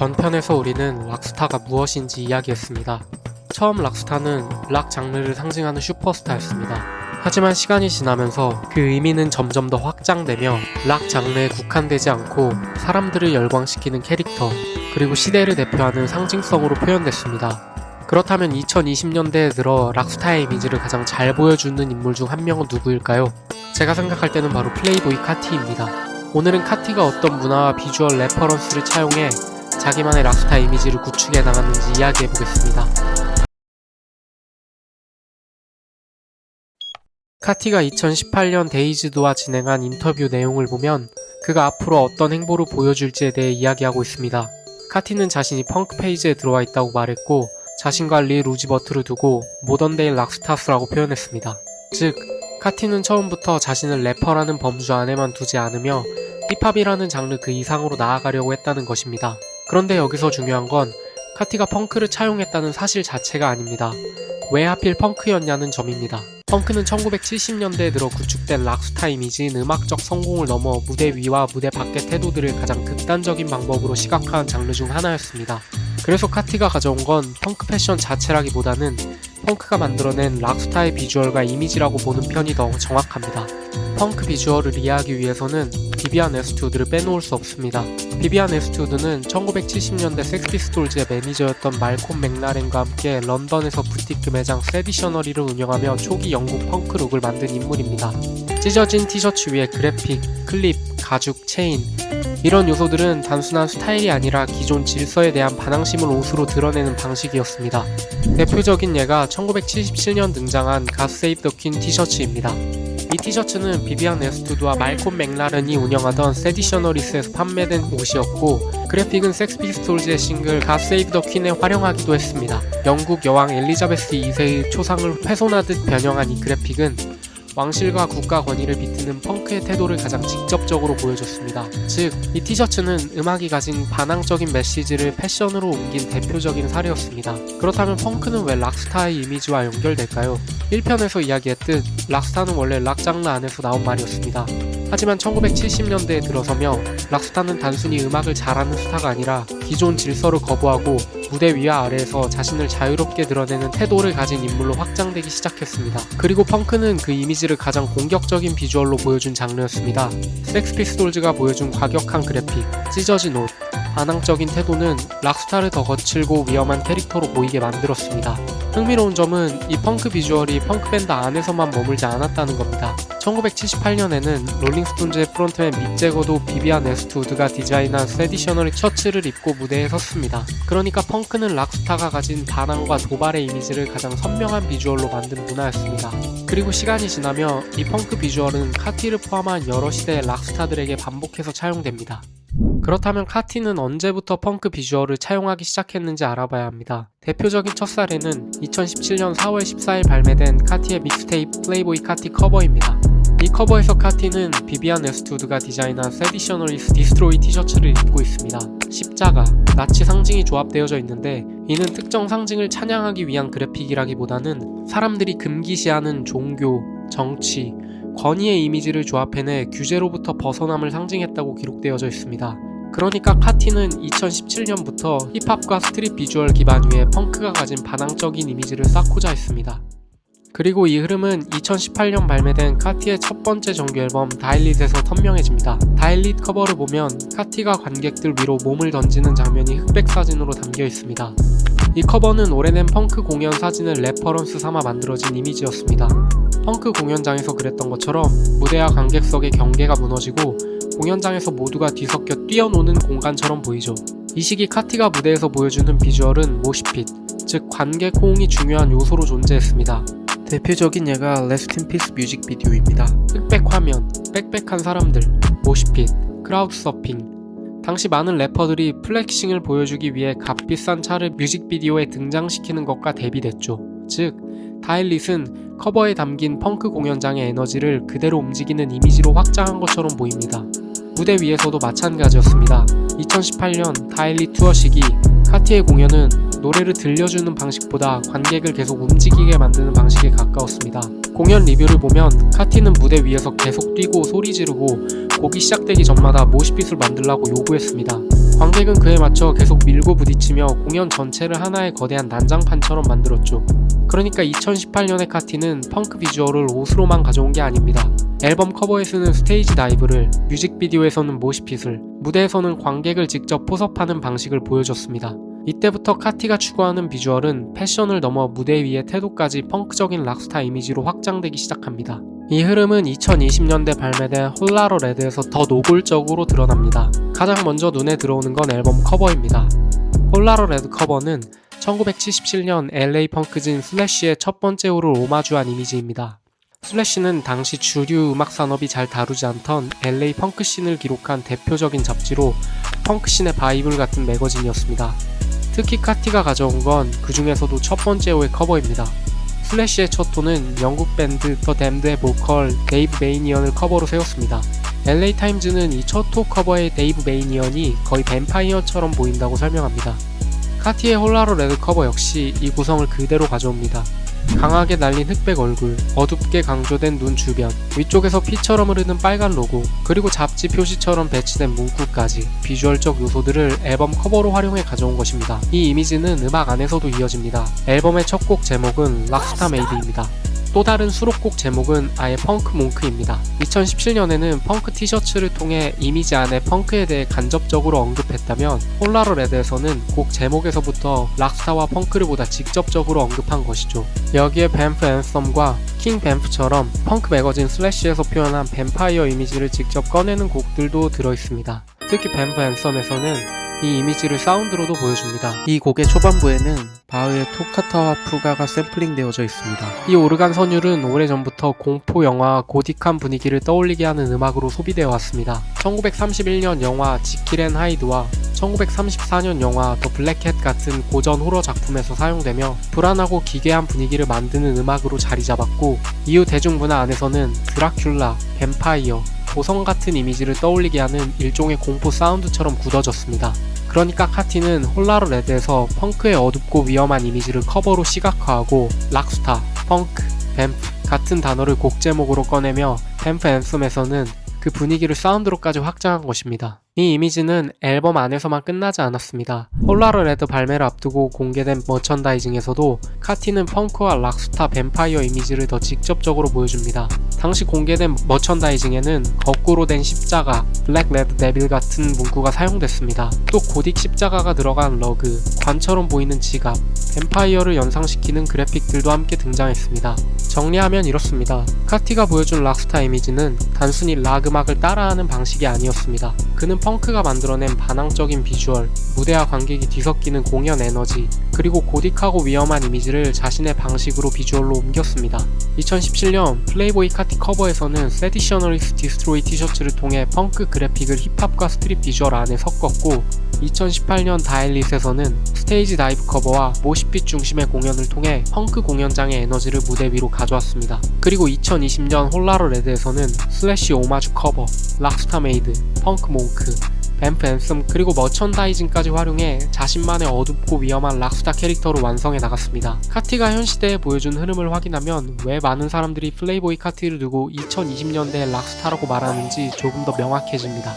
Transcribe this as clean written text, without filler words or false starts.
전편에서 우리는 락스타가 무엇인지 이야기했습니다. 처음 락스타는 락 장르를 상징하는 슈퍼스타였습니다. 하지만 시간이 지나면서 그 의미는 점점 더 확장되며 락 장르에 국한되지 않고 사람들을 열광시키는 캐릭터, 그리고 시대를 대표하는 상징성으로 표현됐습니다. 그렇다면 2020년대에 들어 락스타의 이미지를 가장 잘 보여주는 인물 중 한 명은 누구일까요? 제가 생각할 때는 바로 플레이보이 카티입니다. 오늘은 카티가 어떤 문화와 비주얼 레퍼런스를 차용해 자기만의 락스타 이미지를 구축해 나갔는지 이야기해보겠습니다. 카티가 2018년 데이즈드와 진행한 인터뷰 내용을 보면 그가 앞으로 어떤 행보를 보여줄지에 대해 이야기하고 있습니다. 카티는 자신이 펑크 페이지에 들어와 있다고 말했고 자신과 리 루지버트를 두고 모던데이 락스타스라고 표현했습니다. 즉, 카티는 처음부터 자신을 래퍼라는 범주 안에만 두지 않으며 힙합이라는 장르 그 이상으로 나아가려고 했다는 것입니다. 그런데 여기서 중요한 건 카티가 펑크를 차용했다는 사실 자체가 아닙니다. 왜 하필 펑크였냐는 점입니다. 펑크는 1970년대에 들어 구축된 락스타 이미지인 음악적 성공을 넘어 무대 위와 무대 밖의 태도들을 가장 극단적인 방법으로 시각화한 장르 중 하나였습니다. 그래서 카티가 가져온 건 펑크 패션 자체라기보다는 펑크가 만들어낸 락스타의 비주얼과 이미지라고 보는 편이 더 정확합니다. 펑크 비주얼을 이해하기 위해서는 비비안 웨스트우드를 빼놓을 수 없습니다. 비비안 웨스트우드는 1970년대 섹스피스톨즈의 매니저였던 말콤 맥라렌과 함께 런던에서 부티크 매장 세디셔너리를 운영하며 초기 영국 펑크 룩을 만든 인물입니다. 찢어진 티셔츠 위에 그래픽, 클립, 가죽, 체인, 이런 요소들은 단순한 스타일이 아니라 기존 질서에 대한 반항심을 옷으로 드러내는 방식이었습니다. 대표적인 예가 1977년 등장한 God Save the Queen 티셔츠입니다. 이 티셔츠는 비비안 웨스트우드와 말콤 맥라렌이 운영하던 세디셔너리스에서 판매된 옷이었고 그래픽은 섹스피스톨즈의 싱글 God Save the Queen에 활용하기도 했습니다. 영국 여왕 엘리자베스 2세의 초상을 훼손하듯 변형한 이 그래픽은 왕실과 국가 권위를 비트는 펑크의 태도를 가장 직접적으로 보여줬습니다. 즉, 이 티셔츠는 음악이 가진 반항적인 메시지를 패션으로 옮긴 대표적인 사례였습니다. 그렇다면 펑크는 왜 락스타의 이미지와 연결될까요? 1편에서 이야기했듯 락스타는 원래 락 장르 안에서 나온 말이었습니다. 하지만 1970년대에 들어서며 락스타는 단순히 음악을 잘하는 스타가 아니라 기존 질서를 거부하고 무대 위와 아래에서 자신을 자유롭게 드러내는 태도를 가진 인물로 확장되기 시작했습니다. 그리고 펑크는 그 이미지를 가장 공격적인 비주얼로 보여준 장르였습니다. 섹스피스톨즈가 보여준 과격한 그래픽, 찢어진 옷, 반항적인 태도는 락스타를 더 거칠고 위험한 캐릭터로 보이게 만들었습니다. 흥미로운 점은 이 펑크 비주얼이 펑크 밴드 안에서만 머물지 않았다는 겁니다. 1978년에는 롤링스톤즈의 프론트맨 믹 제거도 비비안 웨스트우드가 디자인한 세디셔너리 셔츠를 입고 무대에 섰습니다. 그러니까 펑크는 락스타가 가진 반항과 도발의 이미지를 가장 선명한 비주얼로 만든 문화였습니다. 그리고 시간이 지나며 이 펑크 비주얼은 카티를 포함한 여러 시대의 락스타들에게 반복해서 차용됩니다. 그렇다면 카티는 언제부터 펑크 비주얼을 차용하기 시작했는지 알아봐야 합니다. 대표적인 첫 사례는 2017년 4월 14일 발매된 카티의 믹스테이프 플레이보이 카티 커버입니다. 이 커버에서 카티는 비비안 웨스트우드가 디자인한 세디셔너리스 디스트로이 티셔츠를 입고 있습니다. 십자가, 나치 상징이 조합되어져 있는데 이는 특정 상징을 찬양하기 위한 그래픽이라기보다는 사람들이 금기시하는 종교, 정치, 권위의 이미지를 조합해내 규제로부터 벗어남을 상징했다고 기록되어져 있습니다. 그러니까 카티는 2017년부터 힙합과 스트릿 비주얼 기반 위에 펑크가 가진 반항적인 이미지를 쌓고자 했습니다. 그리고 이 흐름은 2018년 발매된 카티의 첫 번째 정규 앨범 다일릿에서 선명해집니다. 다일릿 커버를 보면 카티가 관객들 위로 몸을 던지는 장면이 흑백 사진으로 담겨 있습니다. 이 커버는 오래된 펑크 공연 사진을 레퍼런스 삼아 만들어진 이미지였습니다. 펑크 공연장에서 그랬던 것처럼 무대와 관객석의 경계가 무너지고 공연장에서 모두가 뒤섞여 뛰어노는 공간처럼 보이죠. 이 시기 카티가 무대에서 보여주는 비주얼은 모시핏, 즉 관객 호응이 중요한 요소로 존재했습니다. 대표적인 예가 Rest in Peace 뮤직비디오입니다. 흑백 화면, 빽빽한 사람들, 모시핏, 크라우드 서핑. 당시 많은 래퍼들이 플렉싱을 보여주기 위해 값비싼 차를 뮤직비디오에 등장시키는 것과 대비됐죠. 즉, 다일릿은 커버에 담긴 펑크 공연장의 에너지를 그대로 움직이는 이미지로 확장한 것처럼 보입니다. 무대 위에서도 마찬가지였습니다. 2018년 다일릿 투어 시기 카티의 공연은 노래를 들려주는 방식보다 관객을 계속 움직이게 만드는 방식에 가까웠습니다. 공연 리뷰를 보면 카티는 무대 위에서 계속 뛰고 소리 지르고 곡이 시작되기 전마다 모시핏을 만들라고 요구했습니다. 관객은 그에 맞춰 계속 밀고 부딪히며 공연 전체를 하나의 거대한 난장판처럼 만들었죠. 그러니까 2018년의 카티는 펑크 비주얼을 옷으로만 가져온 게 아닙니다. 앨범 커버에 쓰는 스테이지 다이브를, 뮤직비디오에서는 모시핏을, 무대에서는 관객을 직접 포섭하는 방식을 보여줬습니다. 이때부터 카티가 추구하는 비주얼은 패션을 넘어 무대 위의 태도까지 펑크적인 락스타 이미지로 확장되기 시작합니다. 이 흐름은 2020년대 발매된 홀라러 레드에서 더 노골적으로 드러납니다. 가장 먼저 눈에 들어오는 건 앨범 커버입니다. 홀라러 레드 커버는 1977년 LA 펑크진 슬래시의 첫 번째 호를 오마주한 이미지입니다. 슬래시는 당시 주류 음악 산업이 잘 다루지 않던 LA 펑크 씬을 기록한 대표적인 잡지로 펑크 씬의 바이블 같은 매거진이었습니다. 특히 카티가 가져온 건 그 중에서도 첫 번째 호의 커버입니다. 슬래시의 첫 호는 영국 밴드 더 댐드의 보컬 데이브 메이니언을 커버로 세웠습니다. LA 타임즈는 이 첫 호 커버의 데이브 메이니언이 거의 뱀파이어처럼 보인다고 설명합니다. 카티의 홀라러 레드 커버 역시 이 구성을 그대로 가져옵니다. 강하게 날린 흑백 얼굴, 어둡게 강조된 눈 주변, 위쪽에서 피처럼 흐르는 빨간 로고, 그리고 잡지 표시처럼 배치된 문구까지 비주얼적 요소들을 앨범 커버로 활용해 가져온 것입니다. 이 이미지는 음악 안에서도 이어집니다. 앨범의 첫 곡 제목은 락스타 메이드입니다. 또 다른 수록곡 제목은 아예 펑크 몽크입니다. 2017년에는 펑크 티셔츠를 통해 이미지 안에 펑크에 대해 간접적으로 언급했다면 홀라러 레드에서는 곡 제목에서부터 락스타와 펑크를 보다 직접적으로 언급한 것이죠. 여기에 뱀프 앤썸과 킹 뱀프처럼 펑크 매거진 슬래시에서 표현한 뱀파이어 이미지를 직접 꺼내는 곡들도 들어있습니다. 특히 뱀프 앤썸에서는 이 이미지를 사운드로도 보여줍니다. 이 곡의 초반부에는 바흐의 토카타와 푸가가 샘플링 되어져 있습니다. 이 오르간 선율은 오래전부터 공포 영화 고딕한 분위기를 떠올리게 하는 음악으로 소비되어 왔습니다. 1931년 영화 지킬 앤 하이드와 1934년 영화 더 블랙캣 같은 고전 호러 작품에서 사용되며 불안하고 기괴한 분위기를 만드는 음악으로 자리 잡았고, 이후 대중문화 안에서는 드라큘라, 뱀파이어, 고성 같은 이미지를 떠올리게 하는 일종의 공포 사운드처럼 굳어졌습니다. 그러니까 카티는 홀라러 레드에서 펑크의 어둡고 위험한 이미지를 커버로 시각화하고 락스타, 펑크, 뱀프 같은 단어를 곡 제목으로 꺼내며 뱀프 앤썸에서는 그 분위기를 사운드로까지 확장한 것입니다. 이 이미지는 앨범 안에서만 끝나지 않았습니다. 홀라러 레드 발매를 앞두고 공개된 머천다이징에서도 카티는 펑크와 락스타 뱀파이어 이미지를 더 직접적으로 보여줍니다. 당시 공개된 머천다이징에는 거꾸로 된 십자가, 블랙 레드 데빌 같은 문구가 사용됐습니다. 또 고딕 십자가가 들어간 러그, 관처럼 보이는 지갑, 뱀파이어를 연상시키는 그래픽들도 함께 등장했습니다. 정리하면 이렇습니다. 카티가 보여준 락스타 이미지는 단순히 락 음악을 따라하는 방식이 아니었습니다. 그는 펑크가 만들어낸 반항적인 비주얼, 무대와 관객이 뒤섞이는 공연 에너지, 그리고 고딕하고 위험한 이미지를 자신의 방식으로 비주얼로 옮겼습니다. 2017년 플레이보이 카티 커버에서는 세디셔너리스 디스트로이 티셔츠를 통해 펑크 그래픽을 힙합과 스트릿 비주얼 안에 섞었고, 2018년 다일릿에서는 스테이지 다이브 커버와 모시핏 중심의 공연을 통해 펑크 공연장의 에너지를 무대 위로 가져왔습니다. 그리고 2020년 홀라러 레드에서는 슬래시 오마주 커버, 락스타 메이드, 펑크 몽크, 뱀프 앤썸 그리고 머천다이징까지 활용해 자신만의 어둡고 위험한 락스타 캐릭터로 완성해 나갔습니다. 카티가 현 시대에 보여준 흐름을 확인하면 왜 많은 사람들이 플레이보이 카티를 두고 2020년대의 락스타라고 말하는지 조금 더 명확해집니다.